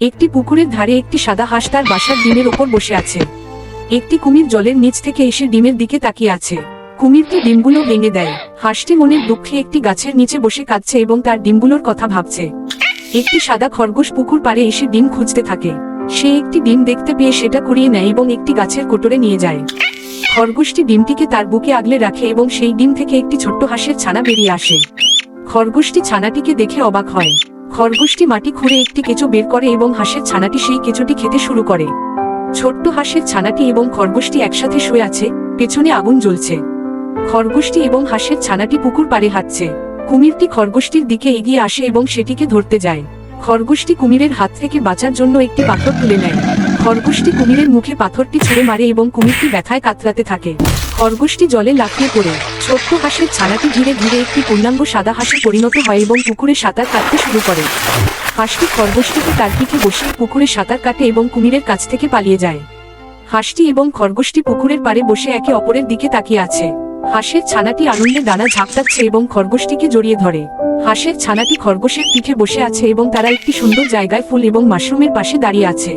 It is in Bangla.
একটি পুকুরের ধারে একটি সাদা হাঁস তার বাসার ডিমের ওপর বসে আছে। একটি কুমির জলের নিচ থেকে এসে ডিমের দিকে তাকিয়ে আছে। কুমিরটি ডিমগুলো ভেঙে দেয়। হাঁসটি মনের দুঃখে একটি গাছের নিচে বসে কাঁদছে এবং তার ডিমগুলোর কথা ভাবছে। একটি সাদা খরগোশ পুকুর পাড়ে এসে ডিম খুঁজতে থাকে। সে একটি ডিম দেখতে পেয়ে সেটা কুড়িয়ে নেয় এবং একটি গাছের কোটরে নিয়ে যায়। খরগোশটি ডিমটিকে তার বুকে আগলে রাখে এবং সেই ডিম থেকে একটি ছোট্ট হাঁসের ছানা বেরিয়ে আসে। খরগোশটি ছানাটিকে দেখে অবাক হয়। খরগোশটি মাটি খুঁড়ে একটি কেঁচো বের করে এবং হাঁসের ছানাটি সেই কেঁচোটি খেতে শুরু করে। ছোট্ট হাঁসের ছানাটি এবং খরগোশটি একসাথে শুয়ে আছে, পেছনে আগুন জ্বলছে। খরগোশটি এবং হাঁসের ছানাটি পুকুর পাড়ে হাঁটছে। কুমিরটি খরগোশটির দিকে এগিয়ে আসে এবং সেটিকে ধরতে যায়। খরগোশটি কুমিরের হাত থেকে বাঁচার জন্য একটি পাথর তুলে নেয়। খরগোশটি কুমিরের মুখে পাথরটি ছুঁড়ে মারে এবং কুমিরটি ব্যথায় কাতরাতে থাকে। খরগোশটি জলে লাফিয়ে পড়ে। ছোট্ট হাঁসের ছানাটি ধীরে ধীরে একটি পূর্ণাঙ্গ সাদা হাঁসে পরিণত হয় এবং পুকুরে সাঁতার কাটতে শুরু করে। হাঁসটি খরগোশটিকে তার পিঠে বসিয়ে পুকুরে সাঁতার কাটে এবং কুমিরের কাছ থেকে পালিয়ে যায়। হাঁসটি এবং খরগোশটি পুকুরের পাড়ে বসে একে অপরের দিকে তাকিয়ে আছে। হাঁসের ছানাটি আনন্দে ডানা ঝাপটাচ্ছে এবং খরগোশটিকে জড়িয়ে ধরে। হাঁসের ছানাটি খরগোশের পিঠে বসে আছে এবং তারা একটি সুন্দর জায়গায় ফুল এবং মাশরুমের পাশে দাঁড়িয়ে আছে।